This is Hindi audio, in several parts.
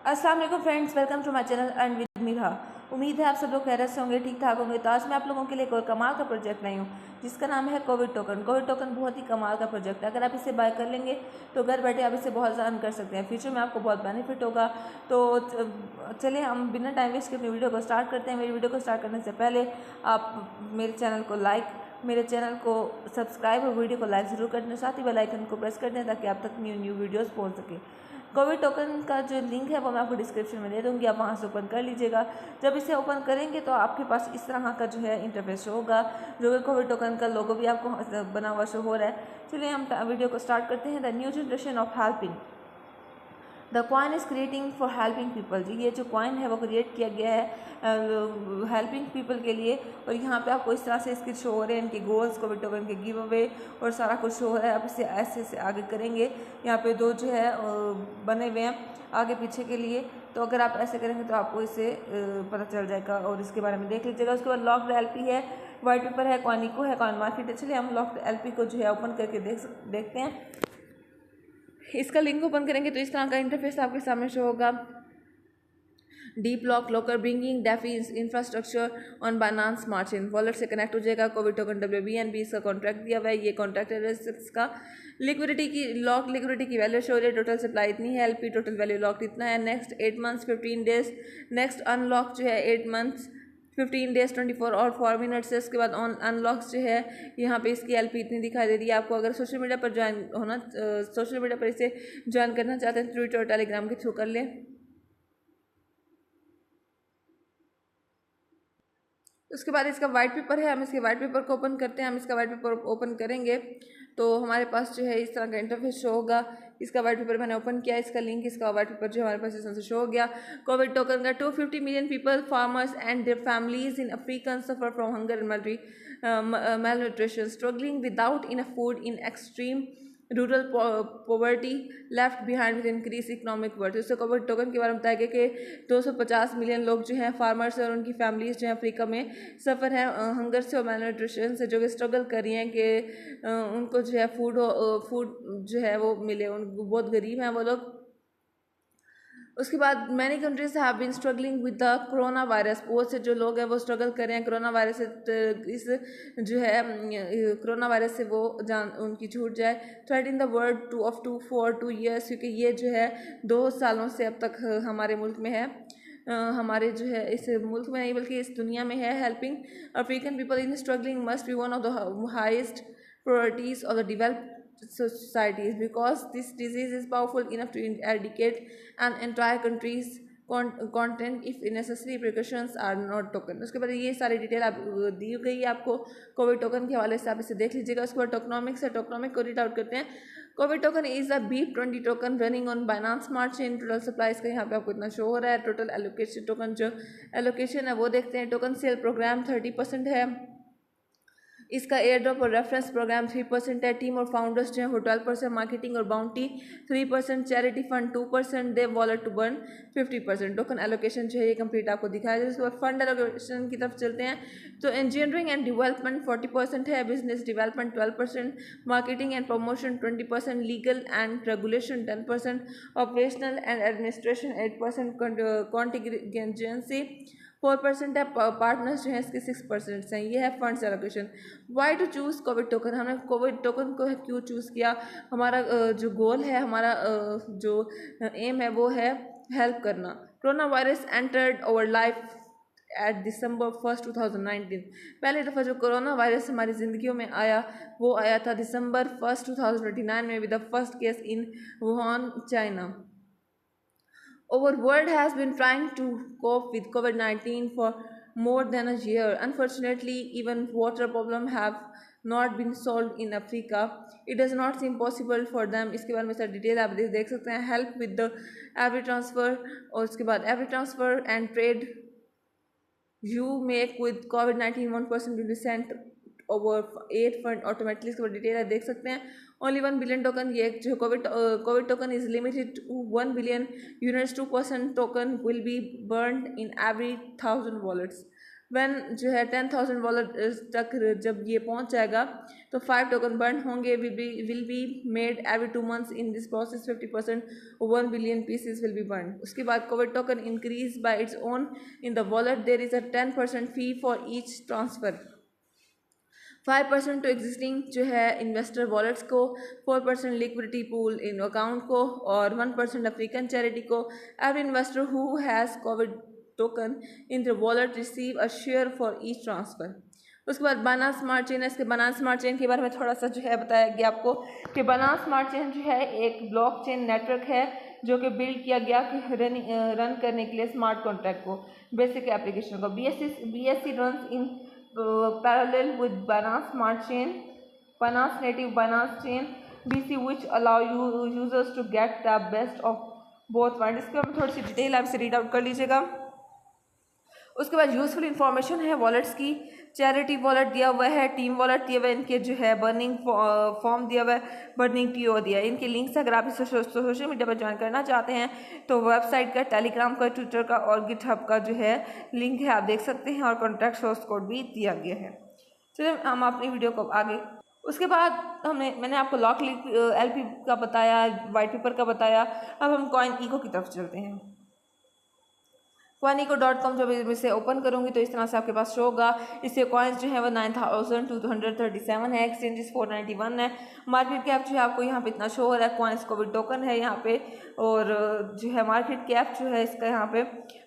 अस्सलाम वालेकुम friends, welcome to my channel and with Meera. उम्मीद है आप सब लोग खैरियत से होंगे, ठीक ठाक होंगे। तो आज मैं आप लोगों के लिए एक और कमाल का प्रोजेक्ट लाई हूँ जिसका नाम है कोविड टोकन। कोविड टोकन बहुत ही कमाल का प्रोजेक्ट है। अगर आप इसे बाय कर लेंगे तो घर बैठे आप इसे बहुत ज़्यादा अर्न कर सकते हैं। फ्यूचर में आपको बहुत बेनिफिट होगा। तो चलिए हम बिना टाइम वेस्ट के अपनी वीडियो को स्टार्ट करते हैं। मेरी वीडियो को स्टार्ट करने से पहले आप मेरे चैनल को मेरे चैनल को सब्सक्राइब और वीडियो को लाइक ज़रूर कर दें। साथ ही बेल आइकन को प्रेस कर दें ताकि आप तक न्यू वीडियोस पहुंच सके। कोविड टोकन का जो लिंक है वो मैं आपको डिस्क्रिप्शन में दे दूँगी, आप वहाँ से ओपन कर लीजिएगा। जब इसे ओपन करेंगे तो आपके पास इस तरह का जो है इंटरफेस शो होगा, जो कि कोविड टोकन का लोगो भी आपको बना हुआ शो हो रहा है। चलिए हम वीडियो को स्टार्ट करते हैं। The new generation of helping, the coin is creating for helping people. जी, ये जो कॉइन है वो क्रिएट किया गया है हेल्पिंग पीपल के लिए। और यहाँ पे आपको इस तरह से इसके शो हो रहे हैं, इनके गोल्स, कोविड टोकन के गिव अवे और सारा कुछ शो हो रहा है। आप इसे ऐसे से आगे करेंगे, यहाँ पे दो जो है बने हुए हैं आगे पीछे के लिए। तो अगर आप ऐसे करेंगे तो आपको इसे पता चल जाएगा और इसके बारे में देख लीजिएगा। उसके बाद लॉक्ड एलपी है, वाइट पेपर है, कॉइनिको है, कॉइन मार्केट है। चलिए हम लॉक्ड एलपी को जो है ओपन करके देखते हैं। इसका लिंक ओपन करेंगे तो इस तरह का इंटरफेस आपके सामने शो होगा। Deep lock locker bringing DeFi infrastructure on Binance smart chain, wallet से कनेक्ट हो जाएगा। कोविड टोकन WBNB इसका कॉन्ट्रैक्ट दिया हुआ है। ये कॉन्ट्रैक्ट है इसका। लिक्विडिटी की वैल्यू शो हो रही है। टोटल सप्लाई इतनी है, LP टोटल वैल्यू लॉक इतना है। Next 8 months 15 days, next unlock जो है 8 मंथ्स 15 डेज 24 और 4 मिनट्स है। उसके बाद अनलॉक्स जो है यहाँ पे इसकी LP इतनी दिखाई दे रही है आपको। अगर सोशल मीडिया पर सोशल मीडिया पर इसे ज्वाइन करना चाहते हैं ट्विटर और टेलीग्राम के थ्रू कर लें। उसके बाद इसका वाइट पेपर है, हम इसके वाइट पेपर को ओपन करते हैं। हम इसका वाइट पेपर ओपन करेंगे तो हमारे पास जो है इस तरह का इंटरफेस शो होगा। इसका वाइट पेपर मैंने ओपन किया, इसका लिंक, इसका वाइट पेपर जो हमारे पास इस तरह से शो हो गया। कोविड टोकन का 250 million people, farmers and their families in Africa suffer from hunger and malnutrition, struggling without enough food in extreme rural poverty left behind with increase economic worth. इससे कोविड टोकन के बारे में बताया गया कि 250 मिलियन लोग जो हैं फार्मर्स और उनकी फैमिलीज जो हैं अफ्रीका में सफ़र हैं हंगर से और मैलन्यूट्रिशन से, जो कि स्ट्रगल कर रही हैं कि उनको जो है फूड जो है वो मिले। उन बहुत गरीब हैं वो लोग। उसके बाद many countries have been struggling with the corona virus, बहुत से जो लोग हैं वो स्ट्रगल कर रहे हैं कोरोना वायरस से। इस जो है कोरोना वायरस से वो जान उनकी छूट जाए। Threat in the world to for 2 years, क्योंकि ये जो है 2 सालों से अब तक हमारे मुल्क में है। हमारे जो है इस मुल्क में नहीं बल्कि इस दुनिया में है। Helping African people in struggling must be one of the highest priorities of the developed societies, because this disease is powerful enough to eradicate an entire country's content if necessary precautions are not taken। उसके बाद ये सारी डिटेल आप दी गई है आपको कोविड टोकन के हवाले से, आप इसे देख लीजिएगा। उसके बाद टोकनॉमिक्स है, टोकनॉमिक को रीड आउट करते हैं। Covid token is a BIP20 token running on Binance smart chain. Total supplies का यहाँ पे आपको इतना शो हो रहा है। टोटल एलोकेशन टोकन जो एलोकेशन है वो देखते हैं। टोकन सेल प्रोग्राम 30% है। इसका एयर ड्रॉप और रेफरेंस प्रोग्राम 3% है। टीम और फाउंडर्स जो हैं वो 12%, मार्केटिंग और bounty 3%, charity fund 2%, dev wallet to burn 50%। Token allocation जो है ये कंप्लीट आपको दिखाया जाए। उसके बाद फंड एलोकेशन की तरफ चलते हैं तो इंजीनियरिंग एंड डेवलपमेंट 40% है, business development 12%, marketing and promotion 20%, legal and regulation 10%, operational and administration 8%, contingency 4% है, पार्टनर्स जो हैं इसके 6% हैं। ये है funds allocation. Why to choose Covid token, हमने कोविड टोकन को क्यों चूज़ किया? हमारा जो गोल है, हमारा जो एम है वो है हेल्प करना। Corona virus entered our life at December 1, 2019। पहली दफ़ा जो कोरोना वायरस हमारी ज़िंदगियों में आया वो आया था December 1, 2029 में, with the first case in Wuhan, China. Our world has been trying to cope with COVID-19 for more than a year. Unfortunately, even water problems have not been solved in Africa. It does not seem possible for them। इसके बारे में सर डिटेल आप देख सकते हैं। Help with the every transfer, और उसके बाद every transfer and trade you make with COVID-19 1% will be sent over 8 fund automatically। इसके बाद डिटेल आप देख सकते हैं। ओनली 1 बिलियन टोकन, ये जो Covid token is limited to 1 billion units. 2% token will be burn in every 1000 wallets. When जो है 10,000 वॉलेट तक जब ये पहुंच जाएगा तो 5 टोकन बर्न होंगे, will be made every 2 months। In this process 50% 1 billion pieces will be burn. उसके बाद Covid token increase by its own in the wallet, there is a 10% fee for each transfer, 5% to existing जो है इन्वेस्टर वॉलेट्स को, 4% लिक्विडिटी पूल इन अकाउंट को और 1% अफ्रीकन चैरिटी को। Every investor who has Covid token in the wallet receive a share for each transfer. उसके बाद बाइनेंस स्मार्ट चेन है। इसके बाइनेंस स्मार्ट चेन के बारे में थोड़ा सा जो है बताया गया आपको कि बाइनेंस स्मार्ट चेन जो है एक ब्लॉकचेन नेटवर्क है जो कि बिल्ड किया गया कि रन करने के लिए स्मार्ट कॉन्ट्रैक्ट को, बेसिक एप्लीकेशन को। BSC runs in parallel with Binance Smart Chain, Binance Native Binance Chain BC, which allow users to get the best of both worlds। इसके बारे में थोड़ी सी डिटेल आपसे रीड आउट कर लीजिएगा। उसके बाद यूजफुल इंफॉर्मेशन है वॉलेट्स की। चैरिटी वॉलेट दिया हुआ है, टीम वॉलेट दिया हुआ है, इनके जो है बर्निंग फॉर्म दिया हुआ है, बर्निंग TO दिया है। इनके लिंक्स अगर आप इसे सोशल मीडिया पर ज्वाइन करना चाहते हैं तो वेबसाइट का, टेलीग्राम का, ट्विटर का और गिटहब का जो है लिंक है, आप देख सकते हैं, और कॉन्टैक्ट सोर्स कोड भी दिया गया है। चलिए हम अपनी वीडियो को आगे। उसके बाद मैंने आपको लॉक LP का बताया, वाइट पेपर का बताया। अब हम कॉइन इको की तरफ चलते हैं। coineco.com जब इसे ओपन करूंगी तो इस तरह से आपके पास शो होगा। इससे कॉइन्स जो है वो 9,237 है, एक्सचेंजेस 491 है, मार्केट कैप जो है आपको यहाँ पे इतना शो हो रहा है। कॉइन्स कोविड टोकन है यहाँ पे, और जो है मार्केट कैप जो है इसका यहाँ पे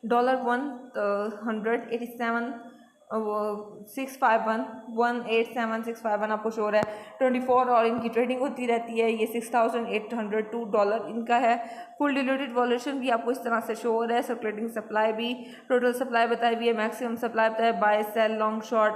$187 651 आपको शो हो रहा है। 24 और इनकी ट्रेडिंग होती रहती है। ये $6,802 इनका है। फुल डिल्यूटेड वॉल्यूशन भी आपको इस तरह से शो हो रहा है। सर्कुलेटिंग सप्लाई भी, टोटल सप्लाई बताई हुई है, मैक्सिमम सप्लाई बताया, buy sell, long short,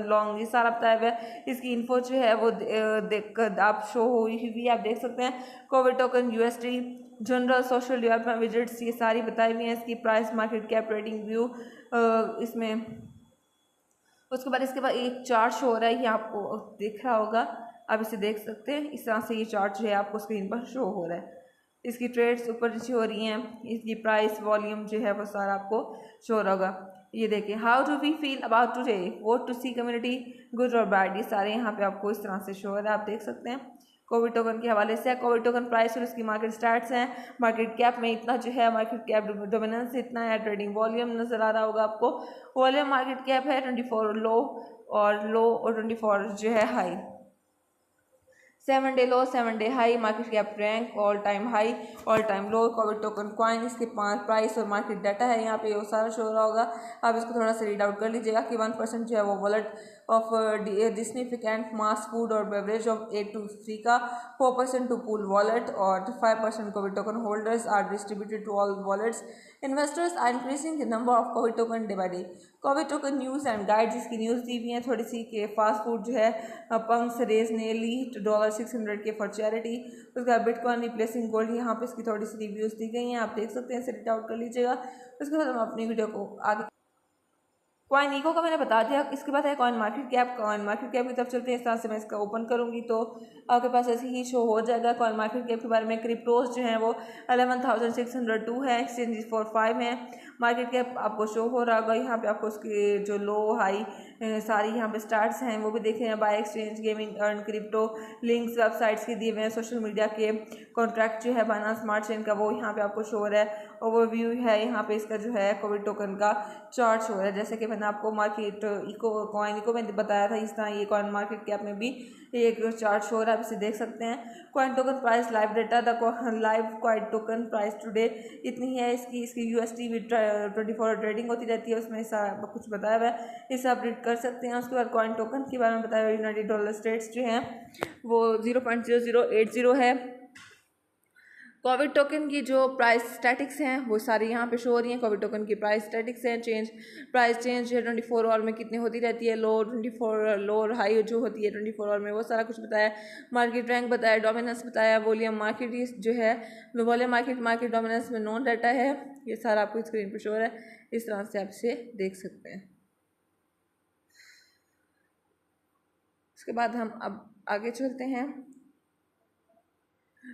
long, ये सारा बताया हुआ है। इसकी इन्फो जो है वो देख कर आप शो हुई भी आप देख सकते हैं। Covid token, USD, general social development visits, ये सारी बताई हुई हैं। इसकी price, market cap, rating view इसमें। इसके बाद एक चार्ट शो हो रहा है, ये आपको दिख रहा होगा, आप इसे देख सकते हैं। इस तरह से ये चार्ट जो है आपको स्क्रीन पर शो हो रहा है। इसकी ट्रेड्स ऊपर नीचे हो रही हैं, इसकी प्राइस, वॉल्यूम जो है वो सारा आपको शो हो रहा होगा। ये देखें, how do we feel about today, vote to see community, good और बैड, ये सारे यहाँ पे आपको इस तरह से शो हो रहा है, आप देख सकते हैं। कोविड टोकन के हवाले से कोविड टोकन प्राइस और उसकी मार्केट स्टैट्स हैं। मार्केट कैप में इतना जो है, मार्केट कैप डोमिनेंस इतना है। ट्रेडिंग वॉल्यूम नज़र आ रहा होगा आपको। वॉल्यूम मार्केट कैप है 24 लो और 24 जो है high. 7 day low, 7 day high, market cap rank, all time high, all time low, covid token coin, इसके 5 प्राइस और मार्केट डाटा है यहाँ पे, वो सारा शो हो रहा होगा। आप इसको थोड़ा सा रीड आउट कर लीजिएगा कि 1% जो है वो wallet of significant mass food और बेवरेज ऑफ 8 to 3 का, 4% टू पूल वॉलेट और 5% Covid token holders are distributed to all wallets. Investors are increasing the number of Covid token day by day. Covid token news and guide, जिसकी न्यूज़ दी हुई है थोड़ी सी कि फास्ट फूड जो है पंक्स रेज नेली $600 के फॉर चैरिटी। उसके बाद बिटकॉइन रिप्लेसिंग गोल्ड, यहाँ पे इसकी थोड़ी सी रिव्यूज़ दी गई हैं, आप देख सकते हैं, इसे रीड आउट कर लीजिएगा। उसके बाद हम अपनी वीडियो को आगे। कॉइन इको का मैंने बता दिया। इसके बाद है coin market cap. Coin market cap की तरफ चलते हैं। इस तरह से मैं इसका ओपन करूंगी तो आपके पास ऐसे ही शो हो जाएगा। कॉइन मार्केट कैप के बारे में क्रिप्टोज जो है वो 11,602 है, एक्सचेंजेस 45 है। मार्केट कैप आपको शो हो रहा होगा यहाँ पे, आपको उसके जो लो हाई सारी यहाँ पे स्टार्ट्स हैं वो भी देखे हैं। By exchange, gaming, earn, crypto, links websites के दिए हुए हैं। सोशल मीडिया के कॉन्ट्रैक्ट जो है बाइनेंस स्मार्ट चेन का, वो यहाँ पे आपको शो हो रहा है। ओवरव्यू है यहाँ पे इसका जो है कोविड टोकन का चार्ट शो हो रहा है। जैसे कि मैंने आपको मार्केट कॉइन इको में बताया था, इस तरह ये कॉइन मार्केट कैप में भी एक चार्ट शो हो रहा है, आप इसे देख सकते हैं। Coin token price, live data, the live coin token price today इतनी है। इसकी USD भी 24 ट्रेडिंग होती रहती है, उसमें सब कुछ बताया हुआ है, इसे आप रीड कर सकते हैं। उसके बाद कॉइन टोकन के बारे में बताया हुआ, $USD जो हैं वो 0.0080 है। कोविड टोकन की जो प्राइस स्टैटिक्स हैं वो सारी यहाँ पे शो हो रही हैं। कोविड टोकन की प्राइस स्टैटिक्स हैं, प्राइस चेंज जो है 24 आवर में कितनी होती रहती है, लो 24 लो और हाई जो होती है 24 आवर में, वो सारा कुछ बताया। मार्केट रैंक बताया, डोमिनेंस बताया, वॉल्यूम मार्केट जो है वॉल्यूम मार्केट डोमिनेंस में नॉन डाटा है, ये सारा आपको स्क्रीन पर शो हो रहा है। इस तरह से आप इसे देख सकते हैं। उसके बाद हम अब आगे चलते हैं।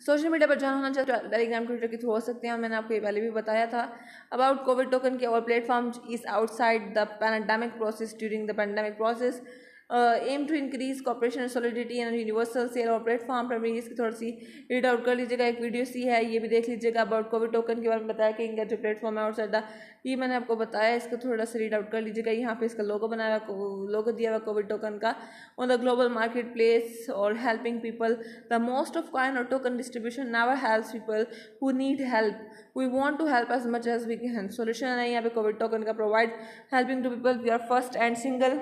सोशल मीडिया पर ज्वाइन होना चाहते हो टेलीग्राम ट्विटर के थ्रू हो सकते हैं, मैंने आपको ये पहले भी बताया था। अबाउट कोविड टोकन के और platform is outside the pandemic process during the pandemic process aim to increase cooperation and solidity and universal sale और प्लेटफॉर्म पर भी इसकी थोड़ी सी रीड आउट कर लीजिएगा। एक वीडियो सी है, ये भी देख लीजिएगा। अबाउट कोविड टोकन के बारे में बताया कि इनका जो प्लेटफॉर्म है आउटसाइड द, ये मैंने आपको बताया, इसको थोड़ा सा रीड आउट कर लीजिएगा। यहाँ पे इसका लोगो बनाया हुआ, लोगो दिया हुआ कोविड टोकन का। On the global market place और helping people the most of coin और token distribution never helps people who need help, we want to help as much as we can. Solution है यहाँ पे कोविड टोकन का provide helping to people, we are first and single.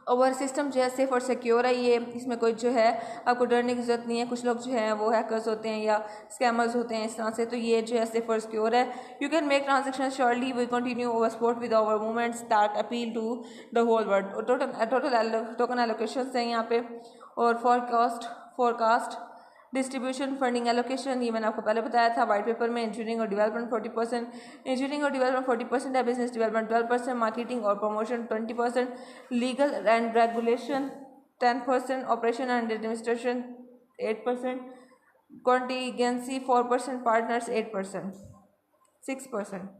Over system जो है सेफ और सिक्योर है ये, इसमें कोई जो है आपको डरने की जरूरत नहीं है। कुछ लोग जो है वो हैकर्स होते हैं या स्कैमर्स होते हैं इस तरह से, तो ये जो है सेफ और सिक्योर है। You can make transaction surely, we continue over support with our movements that appeal to the whole world. Total token allocation है यहाँ पे, और फोरकास्ट डिस्ट्रीब्यूशन फंडिंग एलोकेशन, ये मैंने आपको पहले बताया था वाइट पेपर में। इंजीनियरिंग और डेवलपमेंट 40%, इंजीनियरिंग और डेवलपमेंट 40% है, बिजनेस डेवलपमेंट 12%, मार्केटिंग और promotion 20%, legal and regulation 10%, operation and administration 8%, contingency 4%, partners 8%, 6%।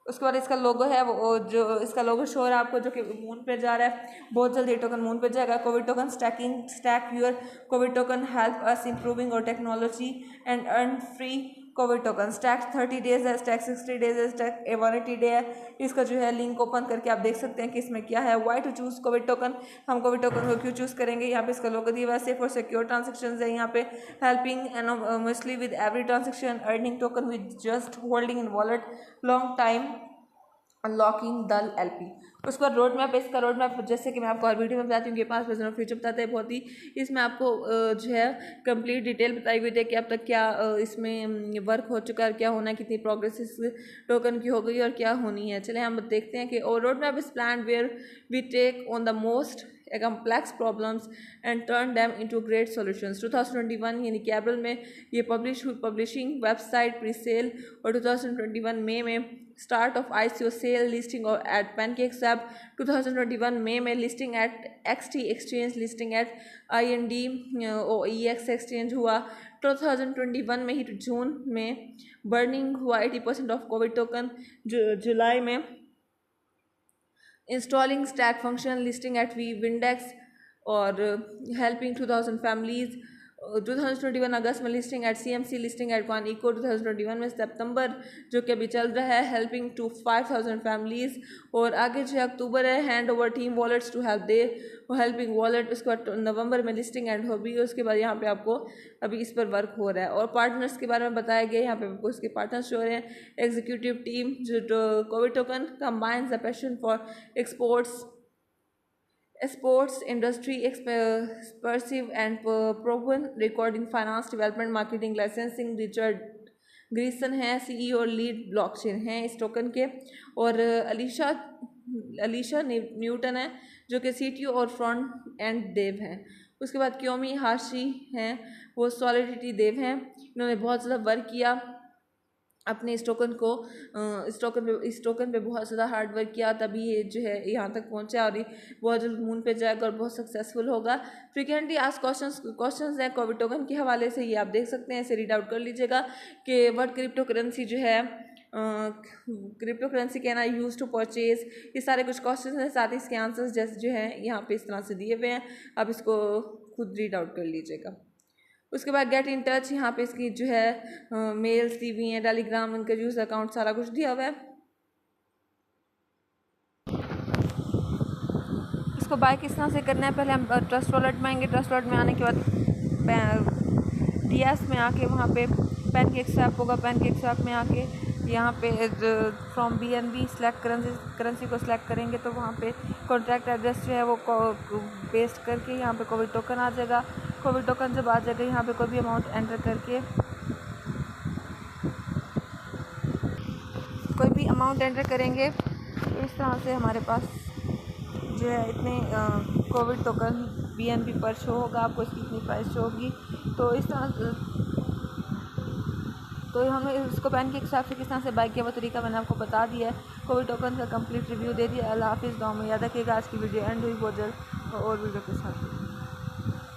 उसके बाद इसका लोगो है वो जो इसका लोगो शो है आपको, जो कि मून पे जा रहा है। बहुत जल्दी ये टोकन मून पे जाएगा। Covid token stake your covid token help us improving और technology and earn free covid token. Stake 30 days है, स्टैक 60 डेज है, स्टैक 180 डे है। इसका जो है लिंक ओपन करके आप देख सकते हैं कि इसमें क्या है। Why to choose Covid token, हम कोविड टोकन को क्यों चूज करेंगे। यहाँ पे इसका लोगो दिया हुआ है। सेफ और सिक्योर ट्रांजेक्शन है यहाँ पे, helping anonymously with every transaction, earning token with just holding in wallet, long time unlocking the LP. उसके बाद रोड मैप है। इसका रोड मैप जैसे कि मैं आपको और वीडियो में बताती हूँ कि 5% फ्यूचर बताते हैं बहुत ही। इसमें आपको जो है कंप्लीट डिटेल बताई हुई है कि अब तक क्या इसमें वर्क हो चुका है, क्या होना है, कितनी प्रोग्रेस इस टोकन की हो गई और क्या होनी है। चलिए हम देखते हैं कि road map is plan where we take on the most complex problems and turn them into great solutions। 2021 यानी कि अप्रैल में ये पब्लिशिंग वेबसाइट प्री सेल, और 2021 मई में start of ICO sale listing और एट PancakeSwap। 2021 मई में listing at XT exchange, listing at IND OEX exchange हुआ। 2021 में ही जून में बर्निंग हुआ 80% ऑफ कोविड टोकन। जुलाई में installing stake function, listing at Windex और हेल्पिंग 2000 फैमिलीज। 2021 अगस्त में listing at CMC, listing at CoinEco। 2021 में सितंबर जो कि अभी चल रहा है, हेल्पिंग टू 5000 फैमिलीज। और आगे जो है अक्टूबर है, hand over team wallets to help the helping wallet. उसके बाद नवंबर में लिस्टिंग एंड हॉबी। उसके बाद यहाँ पे आपको अभी इस पर वर्क हो रहा है। और पार्टनर्स के बारे में बताया गया, यहाँ पे आपको इसके पार्टनर्स हो रहे हैं। एग्जीक्यूटिव टीम जो Covid token combines the passion for sports industry expressive and proven record in finance development marketing licensing। Richard Grierson है CEO और लीड ब्लॉकचेन हैं इस टोकन के। और अलीशा न्यूटन है जो कि CTO और फ्रंट एंड देव हैं। उसके बाद क्योमी हाशी हैं, वो सॉलिडिटी देव हैं। इन्होंने बहुत ज़्यादा वर्क किया अपने इस टोकन पे बहुत ज़्यादा हार्ड वर्क किया, तभी ये जो है यहाँ तक पहुँचा और ये बहुत जल्द मून पे जाएगा और बहुत सक्सेसफुल होगा। फ्रीक्वेंटली आस्क्ड क्वेश्चंस हैं कोविड टोकन के हवाले से, ये आप देख सकते हैं, इसे रीड आउट कर लीजिएगा कि व्हाट क्रिप्टो करेंसी जो है crypto currency can I use to purchase. ये सारे कुछ क्वेश्चन हैं, साथ ही इसके आंसर्स जैसे जो हैं यहाँ पे इस तरह से दिए हुए हैं, आप इसको खुद रीड आउट कर लीजिएगा। उसके बाद गेट इन टच, यहाँ पे इसकी जो है मेल्स दी हुई हैं, टेलीग्राम, इनका यूज़र अकाउंट, सारा कुछ दिया हुआ है। इसको बाय किस तरह से करना है, पहले हम ट्रस्ट वॉलेट में आएंगे। ट्रस्ट वॉलेट में आने के बाद DS में आके वहाँ पे PancakeSwap होगा। PancakeSwap में आके यहाँ पे फ्रॉम BNB सेलेक्ट करेंसी को सिलेक्ट करेंगे तो वहाँ पे कॉन्ट्रैक्ट एड्रेस जो है वो पेस्ट करके यहाँ पे कोविड टोकन आ जाएगा। कोविड टोकन जब आ जाएगा यहाँ पे कोई भी अमाउंट एंटर करके कोई भी अमाउंट एंटर करेंगे तो इस तरह से हमारे पास जो है इतने कोविड टोकन BNB पर शो होगा, आपको इसकी इतनी प्राइस शो होगी। तो इस तरह तो हमने इसको PancakeSwap से किस तरह से बाय किया वो तरीका मैंने आपको बता दिया है। कोविड टोकन का कंप्लीट रिव्यू दे दिया। अल्लाह हाफिज़, गाँव में याद रखिएगा। आज की वीडियो एंड हुई बहुत जल्द और वीडियो के साथ।